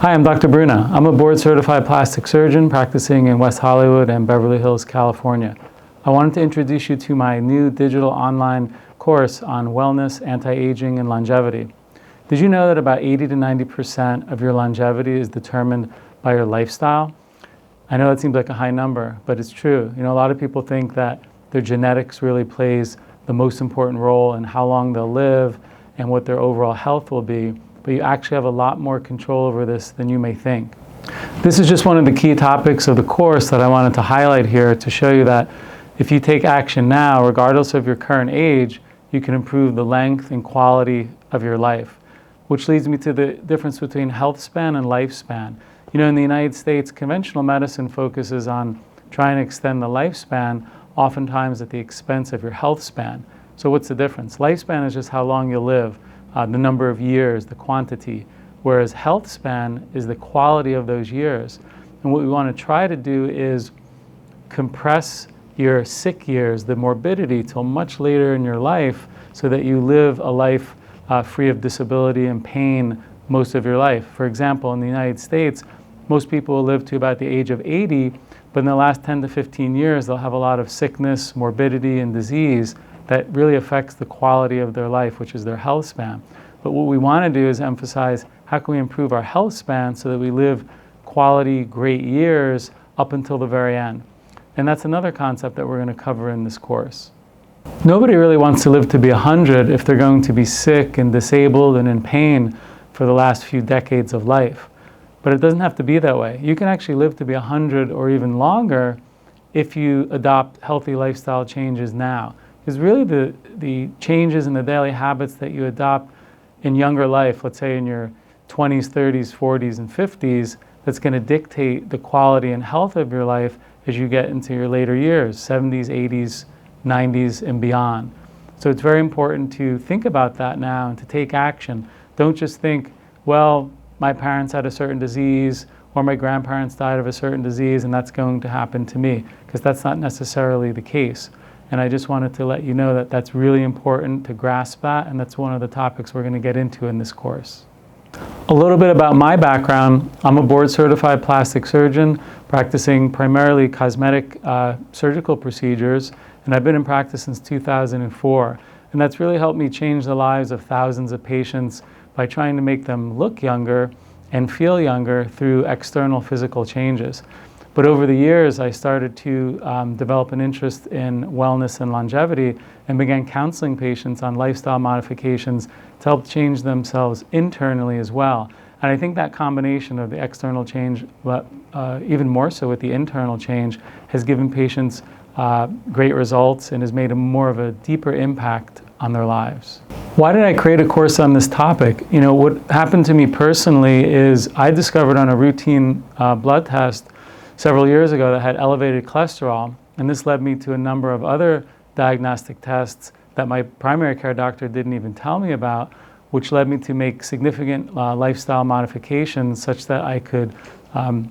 Hi, I'm Dr. Bruna. I'm a board-certified plastic surgeon practicing in West Hollywood and Beverly Hills, California. I wanted to introduce you to my new digital online course on wellness, anti-aging, and longevity. Did you know that about 80 to 90% of your longevity is determined by your lifestyle? I know that seems like a high number, but it's true. A lot of people think that their genetics really plays the most important role in how long they'll live and what their overall health will be, but you actually have a lot more control over this than you may think. This is just one of the key topics of the course that I wanted to highlight here to show you that if you take action now, regardless of your current age, you can improve the length and quality of your life. Which leads me to the difference between health span and lifespan. In the United States, conventional medicine focuses on trying to extend the lifespan, oftentimes at the expense of your health span. So what's the difference? Lifespan is just how long you live, the number of years, the quantity, whereas health span is the quality of those years. And what we want to try to do is compress your sick years, the morbidity, till much later in your life so that you live a life free of disability and pain most of your life. For example, in the United States, most people will live to about the age of 80, but in the last 10 to 15 years, they'll have a lot of sickness, morbidity, and disease that really affects the quality of their life, which is their health span. But what we want to do is emphasize how can we improve our health span so that we live quality, great years up until the very end. And that's another concept that we're going to cover in this course. Nobody really wants to live to be 100 if they're going to be sick and disabled and in pain for the last few decades of life. But it doesn't have to be that way. You can actually live to be 100 or even longer if you adopt healthy lifestyle changes now. Because really the changes in the daily habits that you adopt in younger life, let's say in your 20s, 30s, 40s, and 50s, that's going to dictate the quality and health of your life as you get into your later years, 70s, 80s, 90s, and beyond. So it's very important to think about that now and to take action. Don't just think, well, my parents had a certain disease or my grandparents died of a certain disease and that's going to happen to me, because that's not necessarily the case. And I just wanted to let you know that that's really important to grasp that, and that's one of the topics we're going to get into in this course. A little bit about my background. I'm a board-certified plastic surgeon practicing primarily cosmetic surgical procedures, and I've been in practice since 2004. And that's really helped me change the lives of thousands of patients by trying to make them look younger and feel younger through external physical changes. But over the years, I started to develop an interest in wellness and longevity and began counseling patients on lifestyle modifications to help change themselves internally as well. And I think that combination of the external change, but even more so with the internal change, has given patients great results and has made more of a deeper impact on their lives. Why did I create a course on this topic? What happened to me personally is I discovered on a routine blood test several years ago that had elevated cholesterol, and this led me to a number of other diagnostic tests that my primary care doctor didn't even tell me about, which led me to make significant lifestyle modifications such that I could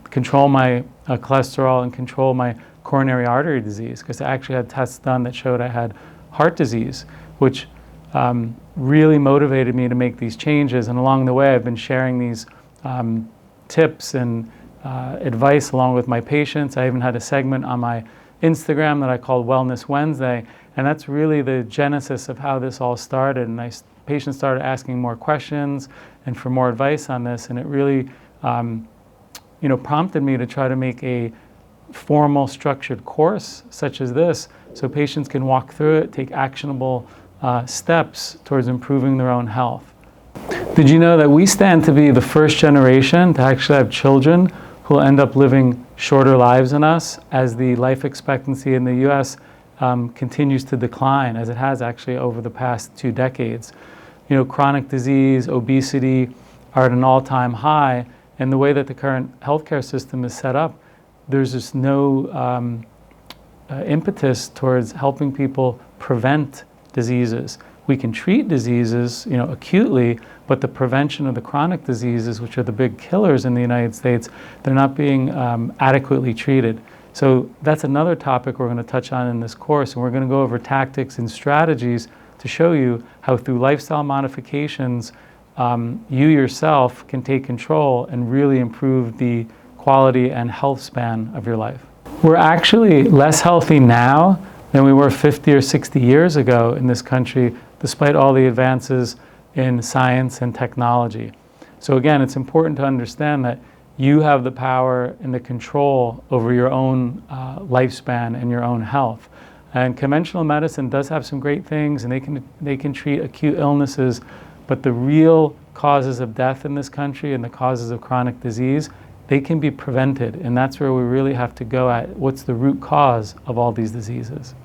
control my cholesterol and control my coronary artery disease, because I actually had tests done that showed I had heart disease, which really motivated me to make these changes. And along the way, I've been sharing these tips and advice along with my patients. I even had a segment on my Instagram that I called Wellness Wednesday, and that's really the genesis of how this all started. And patients started asking more questions and for more advice on this, and it really prompted me to try to make a formal, structured course such as this so patients can walk through it, take actionable steps towards improving their own health. Did you know that we stand to be the first generation to actually have children who will end up living shorter lives than us as the life expectancy in the U.S. Continues to decline, as it has actually over the past 2 decades. Chronic disease, obesity are at an all-time high, and the way that the current healthcare system is set up, there's just no impetus towards helping people prevent diseases. We can treat diseases, acutely, but the prevention of the chronic diseases, which are the big killers in the United States, they're not being adequately treated. So that's another topic we're going to touch on in this course, and we're going to go over tactics and strategies to show you how through lifestyle modifications you yourself can take control and really improve the quality and health span of your life. We're actually less healthy now than we were 50 or 60 years ago in this country, despite all the advances in science and technology. So again, it's important to understand that you have the power and the control over your own lifespan and your own health. And conventional medicine does have some great things, and they can treat acute illnesses, but the real causes of death in this country and the causes of chronic disease, they can be prevented, and that's where we really have to go at what's the root cause of all these diseases.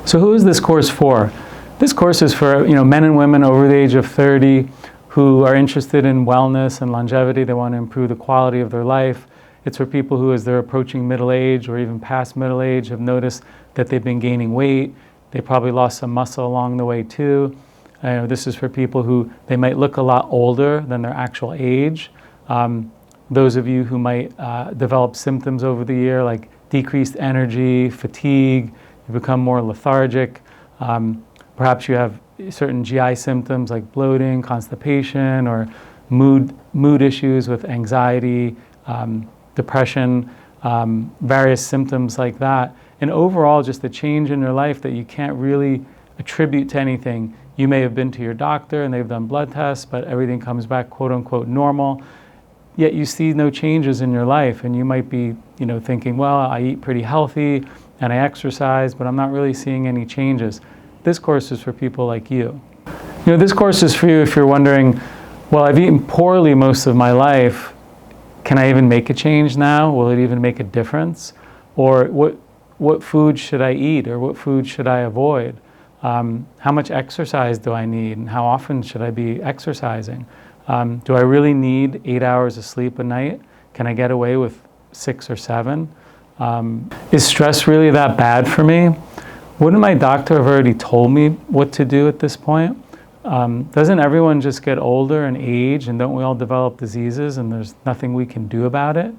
So who is this course for? This course is for men and women over the age of 30 who are interested in wellness and longevity. They want to improve the quality of their life. It's for people who, as they're approaching middle age or even past middle age, have noticed that they've been gaining weight. They probably lost some muscle along the way too. This is for people who they might look a lot older than their actual age. Those of you who might develop symptoms over the year like decreased energy, fatigue, you become more lethargic. Perhaps you have certain GI symptoms like bloating, constipation, or mood issues with anxiety, depression, various symptoms like that. And overall, just a change in your life that you can't really attribute to anything. You may have been to your doctor and they've done blood tests, but everything comes back quote unquote normal. Yet you see no changes in your life, and you might be thinking, well, I eat pretty healthy and I exercise, but I'm not really seeing any changes. This course is for people like you. This course is for you if you're wondering, well, I've eaten poorly most of my life. Can I even make a change now? Will it even make a difference? Or what food should I eat, or what food should I avoid? How much exercise do I need, and how often should I be exercising? Do I really need 8 hours of sleep a night? Can I get away with 6 or 7? Is stress really that bad for me? Wouldn't my doctor have already told me what to do at this point? Doesn't everyone just get older and age, and don't we all develop diseases and there's nothing we can do about it?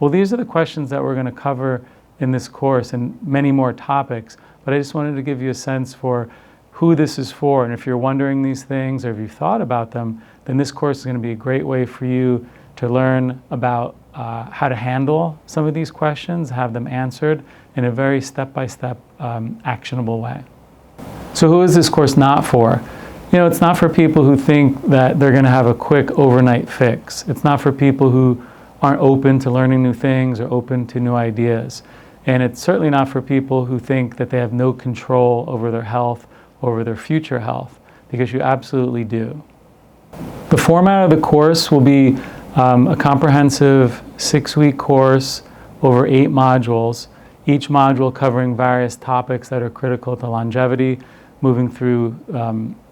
Well, these are the questions that we're going to cover in this course and many more topics, but I just wanted to give you a sense for who this is for. And if you're wondering these things, or if you've thought about them, then this course is going to be a great way for you to learn about how to handle some of these questions, have them answered in a very step-by-step actionable way. So who is this course not for? It's not for people who think that they're going to have a quick overnight fix. It's not for people who aren't open to learning new things or open to new ideas. And it's certainly not for people who think that they have no control over their health, over their future health, because you absolutely do. The format of the course will be a comprehensive 6-week course over 8 modules, each module covering various topics that are critical to longevity. Moving through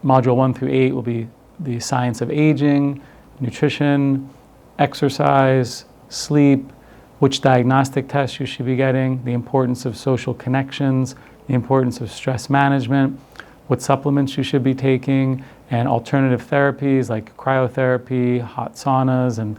module 1 through 8 will be the science of aging, nutrition, exercise, sleep, which diagnostic tests you should be getting, the importance of social connections, the importance of stress management, what supplements you should be taking, and alternative therapies like cryotherapy, hot saunas, and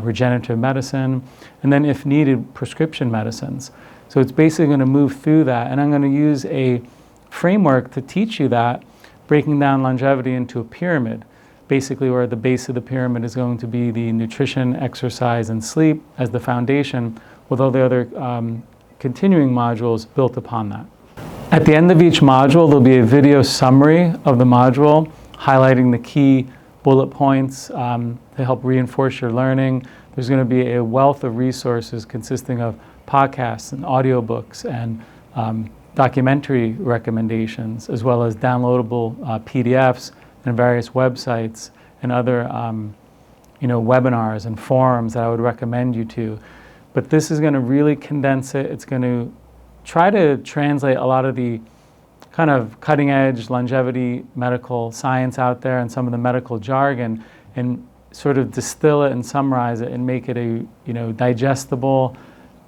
regenerative medicine, and then if needed, prescription medicines. So it's basically going to move through that, and I'm going to use a framework to teach you that, breaking down longevity into a pyramid, basically where the base of the pyramid is going to be the nutrition, exercise, and sleep as the foundation, with all the other continuing modules built upon that. At the end of each module, there'll be a video summary of the module, highlighting the key bullet points to help reinforce your learning. There's going to be a wealth of resources consisting of podcasts and audiobooks and documentary recommendations, as well as downloadable PDFs and various websites and other webinars and forums that I would recommend you to. But this is going to really condense it. It's going to try to translate a lot of the kind of cutting edge longevity medical science out there and some of the medical jargon, and sort of distill it and summarize it and make it a digestible,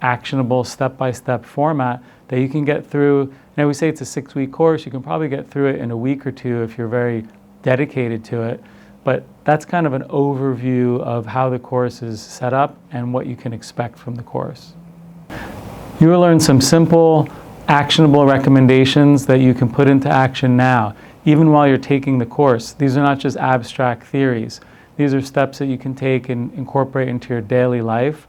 actionable, step-by-step format that you can get through. We say it's a 6-week course. You can probably get through it in a week or 2 if you're very dedicated to it. But that's kind of an overview of how the course is set up and what you can expect from the course. You will learn some simple, actionable recommendations that you can put into action now. even while you're taking the course. These are not just abstract theories. These are steps that you can take and incorporate into your daily life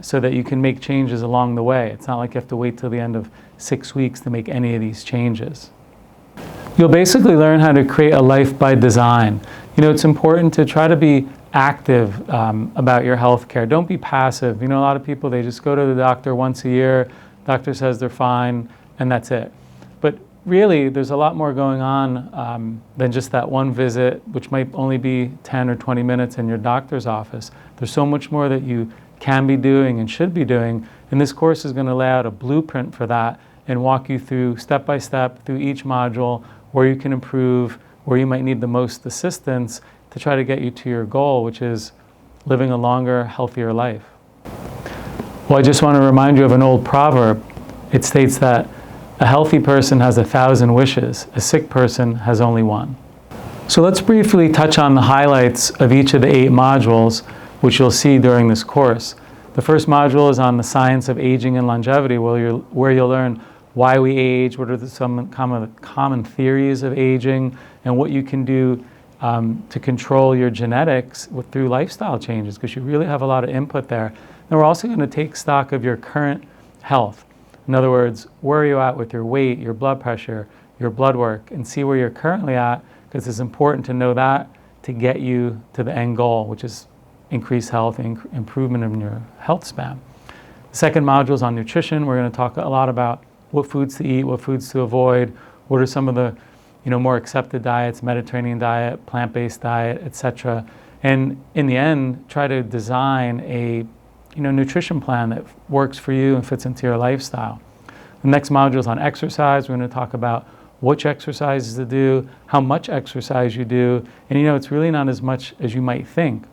so that you can make changes along the way. It's not like you have to wait till the end of 6 weeks to make any of these changes. You'll basically learn how to create a life by design. You know, it's important to try to be active about your health care. Don't be passive. You know, a lot of people, they just go to the doctor once a year, doctor says they're fine, and that's it. But really, there's a lot more going on than just that one visit, which might only be 10 or 20 minutes in your doctor's office. There's so much more that you can be doing and should be doing, and this course is going to lay out a blueprint for that and walk you through step by step through each module where you can improve, where you might need the most assistance to try to get you to your goal, which is living a longer, healthier life. Well, I just want to remind you of an old proverb. It states that a healthy person has 1,000 wishes, a sick person has only one. So let's briefly touch on the highlights of each of the 8 modules, which you'll see during this course. The first module is on the science of aging and longevity, where you'll learn why we age, what are some common theories of aging, and what you can do to control your genetics through lifestyle changes, because you really have a lot of input there. And we're also going to take stock of your current health. In other words, where are you at with your weight, your blood pressure, your blood work, and see where you're currently at, because it's important to know that to get you to the end goal, which is increased health and improvement in your health span. The second module is on nutrition. We're going to talk a lot about what foods to eat, what foods to avoid, what are some of the more accepted diets, Mediterranean diet, plant-based diet, etc. And in the end, try to design a nutrition plan that works for you and fits into your lifestyle. The next module is on exercise. We're going to talk about which exercises to do, how much exercise you do, and it's really not as much as you might think.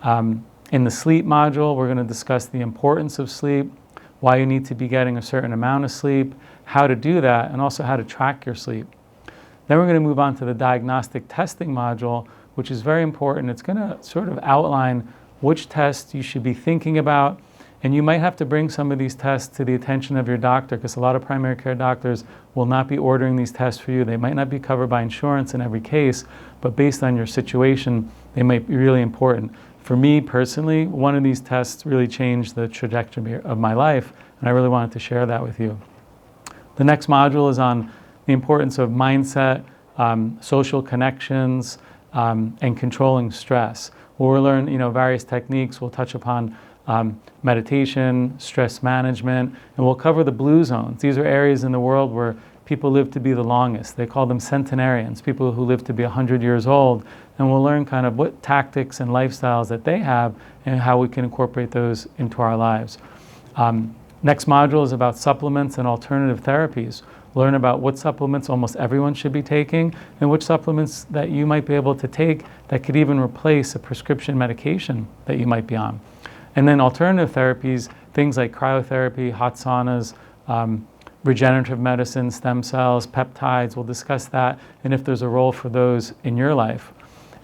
In the sleep module, we're going to discuss the importance of sleep, why you need to be getting a certain amount of sleep, how to do that, and also how to track your sleep. Then we're going to move on to the diagnostic testing module, which is very important. It's going to sort of outline which tests you should be thinking about, and you might have to bring some of these tests to the attention of your doctor, because a lot of primary care doctors will not be ordering these tests for you. They might not be covered by insurance in every case, but based on your situation, they might be really important. For me personally, one of these tests really changed the trajectory of my life, and I really wanted to share that with you. The next module is on the importance of mindset, social connections, and controlling stress. We'll learn various techniques. We'll touch upon meditation, stress management, and we'll cover the blue zones. These are areas in the world where people live to be the longest. They call them centenarians, people who live to be 100 years old. And we'll learn kind of what tactics and lifestyles that they have and how we can incorporate those into our lives. Next module is about supplements and alternative therapies. Learn about what supplements almost everyone should be taking and which supplements that you might be able to take that could even replace a prescription medication that you might be on. And then alternative therapies, things like cryotherapy, hot saunas, regenerative medicine, stem cells, peptides. We'll discuss that and if there's a role for those in your life.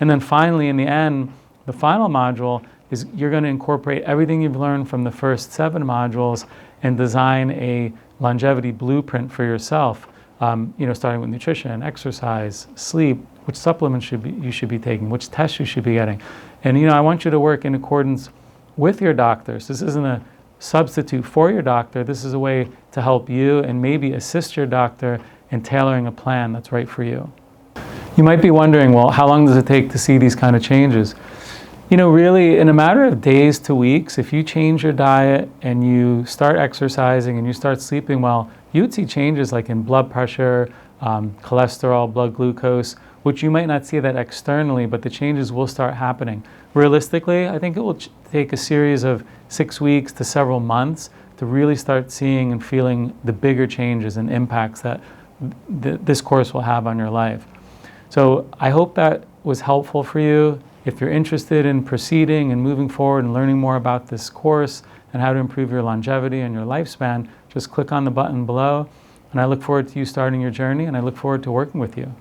And then finally, in the end, the final module is you're going to incorporate everything you've learned from the first 7 modules and design a longevity blueprint for yourself, starting with nutrition, exercise, sleep, which supplements you should be taking, which tests you should be getting. And I want you to work in accordance with your doctors. This isn't a substitute for your doctor. This is a way to help you and maybe assist your doctor in tailoring a plan that's right for you. You might be wondering, well, how long does it take to see these kind of changes? Really, in a matter of days to weeks, if you change your diet and you start exercising and you start sleeping well, you would see changes like in blood pressure, cholesterol, blood glucose, which you might not see that externally, but the changes will start happening. Realistically, I think it will take a series of 6 weeks to several months to really start seeing and feeling the bigger changes and impacts that this course will have on your life. So I hope that was helpful for you. If you're interested in proceeding and moving forward and learning more about this course and how to improve your longevity and your lifespan, just click on the button below. And I look forward to you starting your journey, and I look forward to working with you.